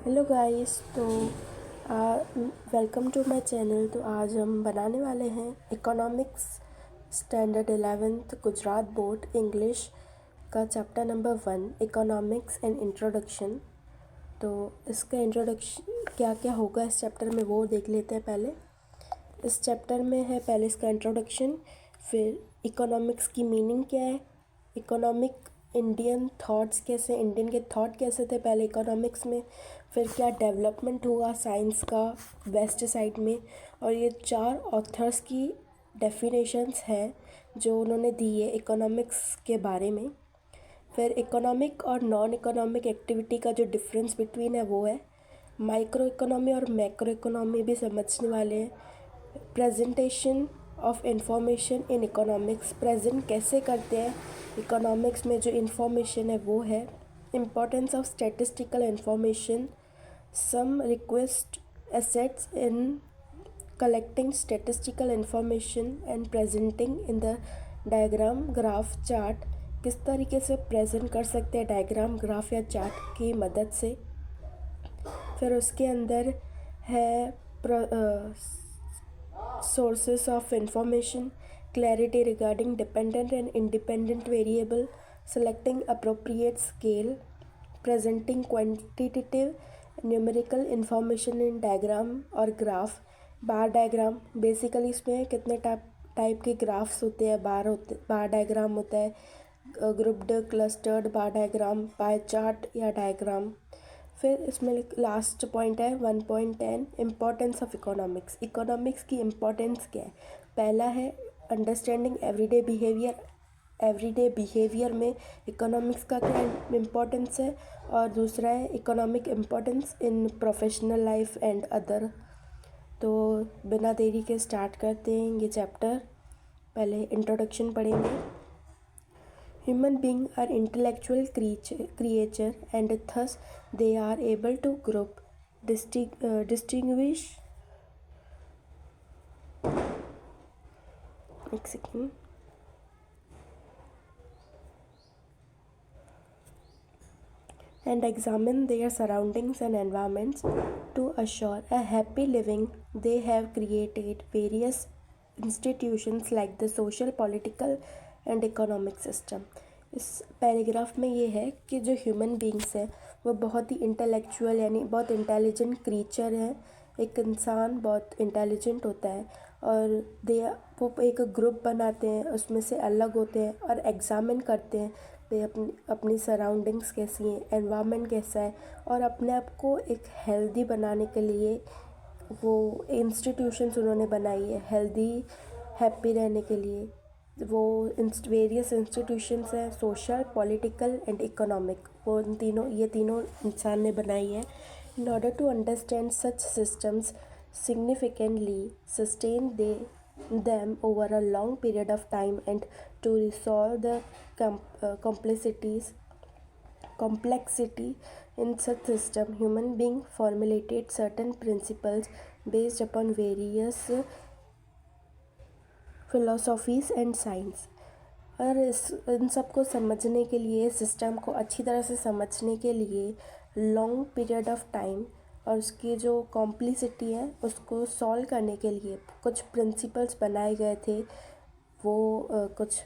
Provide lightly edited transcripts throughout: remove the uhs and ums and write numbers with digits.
Hello guys. तो welcome to my channel. तो आज हम बनाने वाले हैं economics standard 11th Gujarat board English का chapter number 1 economics and introduction. तो इसका इंट्रोडक्शन क्या क्या होगा इस चैप्टर में वो देख लेते हैं। पहले इस चैप्टर में है पहले इसका इंट्रोडक्शन, फिर इकोनॉमिक्स की मीनिंग क्या है, इकोनॉमिक इंडियन थॉट्स कैसे, इंडियन के थॉट कैसे थे पहले इकोनॉमिक्स में, फिर क्या डेवलपमेंट हुआ साइंस का वेस्ट साइड में, और ये 4 ऑथर्स की डेफिनेशंस हैं जो उन्होंने दी है इकोनॉमिक्स के बारे में। फिर इकोनॉमिक और नॉन इकोनॉमिक एक्टिविटी का जो डिफरेंस बिटवीन है वो है। माइक्रो इकोनॉमी और मैक्रो इकोनॉमी भी समझने वाले हैं। Presentation of information in economics, present कैसे करते हैं इकोनॉमिक्स में जो इंफॉर्मेशन है वो है। Importance of statistical information, some request assets in collecting statistical information and presenting in the diagram graph chart, किस तरीके से प्रेजेंट कर सकते हैं डायग्राम ग्राफ या चार्ट की मदद से। फिर उसके अंदर है sources of information, clarity regarding dependent and independent variable, selecting appropriate scale, presenting quantitative numerical information in diagram और ग्राफ। बार डायग्राम बेसिकली इसमें कितने टाइप के ग्राफ्स होते हैं, बार डायग्राम होता है, ग्रुप्ड क्लस्टर्ड बार डायग्राम, पाई चार्ट या डायग्राम। फिर इसमें लास्ट पॉइंट है 1.10 इम्पोर्टेंस ऑफ इकोनॉमिक्स। इकोनॉमिक्स की इम्पोर्टेंस क्या है। पहला है understanding everyday behaviour, everyday behaviour में इकोनॉमिक्स का क्या इम्पोर्टेंस है, और दूसरा है economic importance in professional life and other. तो बिना देरी के स्टार्ट करते हैं ये चैप्टर। पहले इंट्रोडक्शन पढ़ेंगे। Human beings are intellectual creature and thus they are able to group, distinguish, एक second, and examine their surroundings and environments to assure a happy living. They have created various institutions like the social, political and economic system. इस paragraph में ये है कि जो human beings हैं वो बहुत ही इंटेलेक्चुअल यानी बहुत इंटेलिजेंट क्रीचर है। एक इंसान बहुत इंटेलिजेंट होता है और वो एक ग्रुप बनाते हैं, उसमें से अलग होते हैं और एग्ज़ामिन करते हैं वे अपनी सराउंडिंग्स कैसी हैं, एनवायरनमेंट कैसा है, और अपने आप को एक हेल्दी बनाने के लिए वो इंस्टीट्यूशंस उन्होंने बनाई है हेल्दी हैप्पी रहने के लिए। वो वेरियस इंस्टीट्यूशंस हैं, सोशल, पॉलिटिकल एंड इकोनॉमिक, वो ये तीनों इंसान ने बनाई है। In order to understand such systems significantly sustain them over a long period of time and to resolve the complexity in such system, human being formulated certain principles based upon various philosophies and science। और इन सब को समझने के लिए, system को अच्छी तरह से समझने के लिए लॉन्ग पीरियड ऑफ टाइम और उसकी जो कॉम्प्लिसिटी है उसको सॉल्व करने के लिए कुछ प्रिंसिपल्स बनाए गए थे। वो कुछ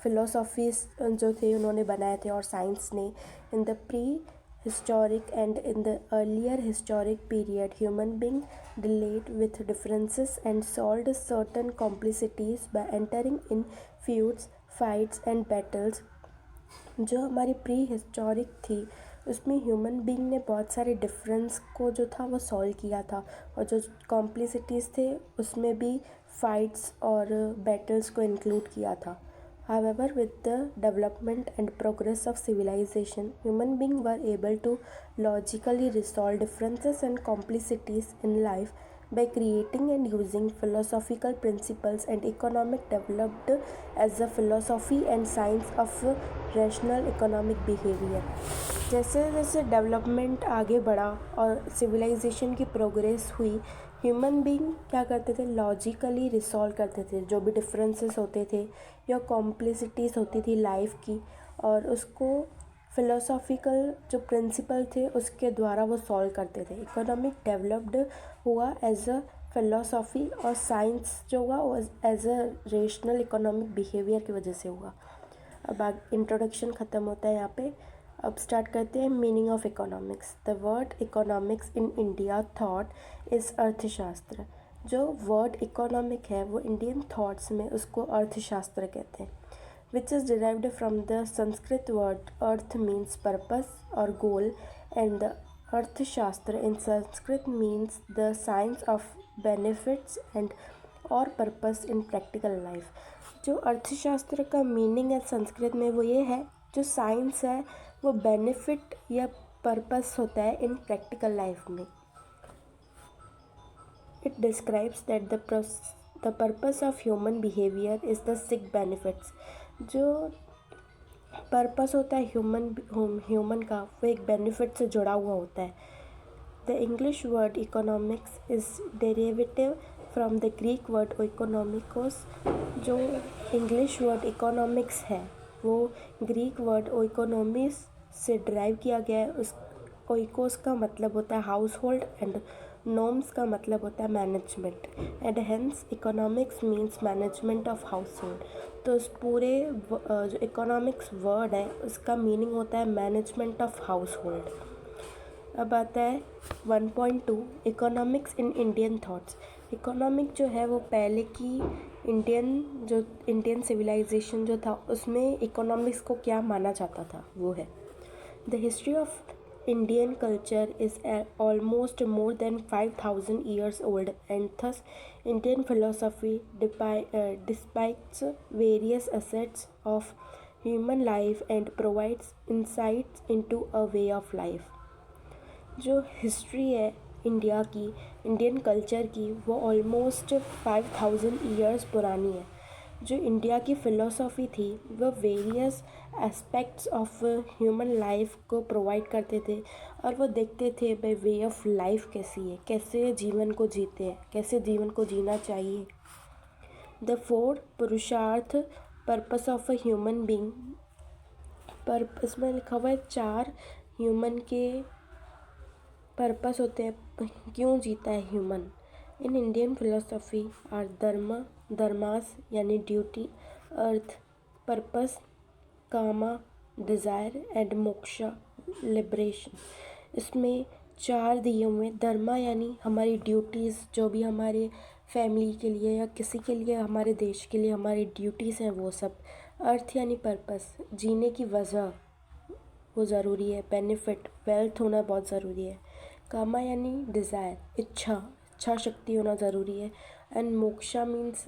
फिलोसॉफीज जो थे उन्होंने बनाए थे और साइंस ने। In the pre historic and in the earlier historic period, human being dealt with differences and solved certain complexities by entering in feuds, fights and battles। जो हमारी प्री हिस्टोरिक थी उसमें ह्यूमन बीइंग ने बहुत सारे difference को जो था वो सॉल्व किया था, और जो कॉम्प्लिसिटीज़ थे उसमें भी फाइट्स और बैटल्स को इंक्लूड किया था। However, with the development and progress of civilization, human beings were able to logically resolve differences and complexities in life by creating and using philosophical principles, and economic developed as a philosophy and science of rational economic behavior। जैसे जैसे development आगे बढ़ा और civilisation की progress हुई, human being क्या करते थे, लॉजिकली रिसॉल्व करते थे जो भी डिफरेंसेस होते थे या कॉम्प्लिसिटीज़ होती थी लाइफ की, और उसको फिलोसॉफिकल जो प्रिंसिपल थे उसके द्वारा वो सॉल्व करते थे। इकोनॉमिक डेवलप्ड हुआ एज अ फिलोसॉफी, और साइंस जो हुआ वो as a rational economic behaviour की वजह से हुआ। अब इंट्रोडक्शन ख़त्म होता है यहाँ पे। अब स्टार्ट करते हैं meaning of economics. The word economics in India thought is अर्थशास्त्र। जो वर्ड इकोनॉमिक है वो इंडियन थॉट्स में उसको अर्थशास्त्र कहते हैं। Which is derived from the Sanskrit word artha means purpose और goal, and the arthashastra in Sanskrit means the science of benefits and और पर्पस इन प्रैक्टिकल लाइफ। जो अर्थशास्त्र का मीनिंग है संस्कृत में वो ये है, जो साइंस है वो बेनिफिट या पर्पस होता है इन प्रैक्टिकल लाइफ में। It describes that the purpose of human behaviour is the sick benefits. जो पर्पस होता है ह्यूमन का वो एक बेनिफिट से जुड़ा हुआ होता है। The English word economics is derivative from the Greek word oikonomikos. जो इंग्लिश वर्ड इकोनॉमिक्स है वो ग्रीक वर्ड ओइकोनॉमिस से ड्राइव किया गया है। उस ओइकोस का मतलब होता है हाउस होल्ड, एंड नॉर्म्स का मतलब होता है management, and hence economics means management of house hold. तो उस पूरे जो इकोनॉमिक्स वर्ड है उसका मीनिंग होता है मैनेजमेंट ऑफ हाउस होल्ड। अब आता है 1.2 economics in Indian thoughts. Economic जो है वो पहले की इंडियन सिविलाइजेशन जो था उसमें इकोनॉमिक्स को क्या माना जाता था वो है। The history of Indian culture is almost more than 5,000 years old, and thus Indian philosophy depicts various aspects of human life and provides insights into a way of life. जो हिस्ट्री है Indian culture की वो almost 5,000 years पुरानी है। जो India की philosophy थी वो various aspects of human life को प्रोवाइड करते थे, और वो देखते थे भाई वे ऑफ लाइफ कैसी है, कैसे जीवन को जीते हैं, कैसे जीवन को जीना चाहिए। द 4 पुरुषार्थ purpose of a human being, पर इसमें लिखा हुआ है 4 ह्यूमन के पर्पस होते हैं, क्यों जीता है human. In Indian philosophy are dharmas यानी duty, artha purpose, kama desire, and moksha liberation. इसमें 4 दिए हुए। धर्मा यानी हमारी ड्यूटीज़, जो भी हमारे फैमिली के लिए या किसी के लिए, हमारे देश के लिए हमारी ड्यूटीज़ हैं वो सब। अर्थ यानी पर्पस, जीने की वजह वो ज़रूरी है। बेनिफिट, वेल्थ होना बहुत ज़रूरी है। कामा यानी डिज़ायर, इच्छा शक्ति होना ज़रूरी है। एंड मोक्षा मीन्स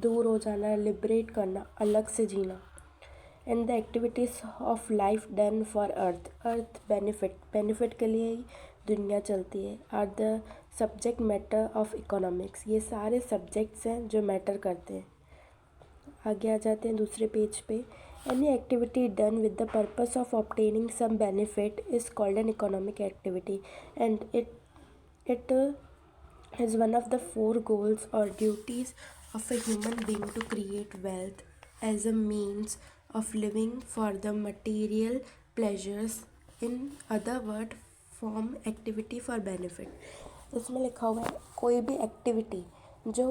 दूर हो जाना, लिबरेट करना, अलग से जीना। And the activities of life done for artha benefit के लिए ही दुनिया चलती है। Are the subject matter of economics, ये सारे सब्जेक्ट्स हैं जो मैटर करते हैं। आगे आ जाते हैं दूसरे पेज पे। Any activity done with the purpose of obtaining some benefit is called an economic activity, and it is one of the 4 goals or duties of a human being to create wealth as a means of living for the material pleasures, in other word form activity for benefit। इसमें लिखा हुआ है कोई भी activity जो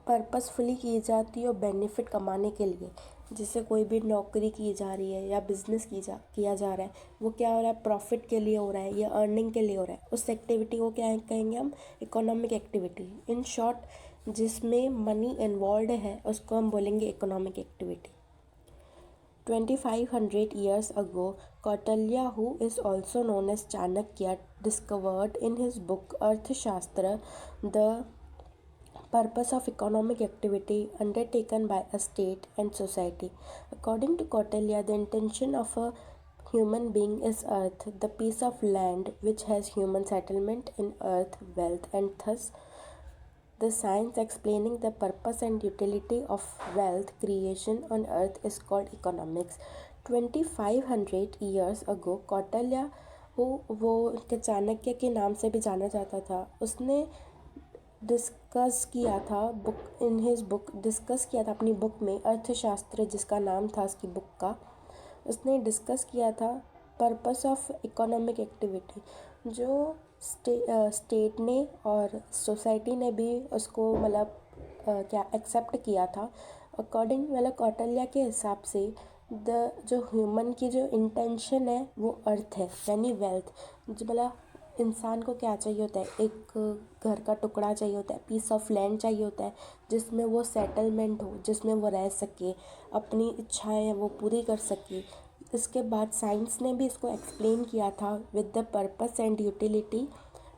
purposefully की जाती है और बेनिफिट कमाने के लिए, जिससे कोई भी नौकरी की जा रही है या बिज़नेस किया जा रहा है, वो क्या हो रहा है, प्रॉफिट के लिए हो रहा है या अर्निंग के लिए हो रहा है, उस एक्टिविटी को क्या कहेंगे हम, इकोनॉमिक एक्टिविटी। इन शॉर्ट जिसमें मनी इन्वॉल्व है उसको हम बोलेंगे economic activity. 2500 years ago, Kautilya, who is also known as Chanakya, discovered in his book Arthashastra the purpose of economic activity undertaken by a state and society. According to Kautilya, the intention of a human being is earth, the piece of land which has human settlement in earth, wealth, and thus the science explaining the purpose and utility of wealth creation on earth is called economics. 2500 years ago, Kautilya, वो चाणक्य के नाम से भी जाना जाता था, उसने discuss किया था अपनी बुक में अर्थशास्त्र, जिसका नाम था उसकी बुक का, उसने डिस्कस किया था पर्पस ऑफ इकोनॉमिक एक्टिविटी, जो स्टेट ने और सोसाइटी ने भी उसको मतलब क्या एक्सेप्ट किया था। अकॉर्डिंग मतलब कौटिल्य के हिसाब से जो ह्यूमन की जो इंटेंशन है वो अर्थ है, यानी वेल्थ। जो मतलब इंसान को क्या चाहिए होता है, एक घर का टुकड़ा चाहिए होता है, पीस ऑफ लैंड चाहिए होता है जिसमें वो सेटलमेंट हो, जिसमें वो रह सके, अपनी इच्छाएं वो पूरी कर सके। इसके बाद साइंस ने भी इसको एक्सप्लेन किया था with the purpose and utility,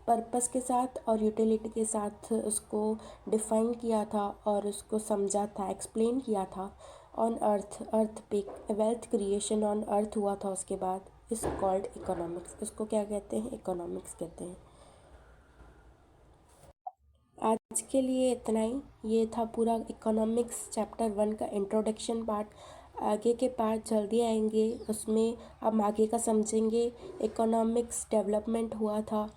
purpose के साथ और यूटिलिटी के साथ उसको डिफ़ाइन किया था और उसको समझा था, एक्सप्लेन किया था। ऑन अर्थ पे वेल्थ क्रिएशन ऑन अर्थ हुआ था उसके बाद, इस कॉल्ड इकोनॉमिक्स। इसको क्या कहते हैं, इकोनॉमिक्स कहते हैं। आज के लिए इतना ही। ये था पूरा इकोनॉमिक्स चैप्टर 1 का इंट्रोडक्शन पार्ट। आगे के पार्ट जल्दी आएंगे, उसमें हम आगे का समझेंगे। इकोनॉमिक्स डेवलपमेंट हुआ था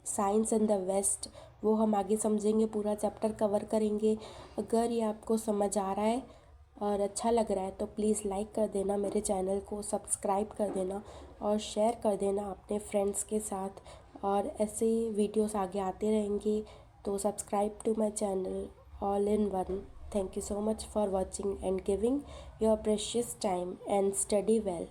साइंस इन द वेस्ट, वो हम आगे समझेंगे, पूरा चैप्टर कवर करेंगे। अगर ये आपको समझ आ रहा है और अच्छा लग रहा है तो प्लीज़ लाइक कर देना, मेरे चैनल को सब्सक्राइब कर देना और शेयर कर देना अपने फ्रेंड्स के साथ। और ऐसे ही वीडियोस आगे आते रहेंगे, तो subscribe to my channel all in one. Thank you so much for watching and giving your precious time, and study well.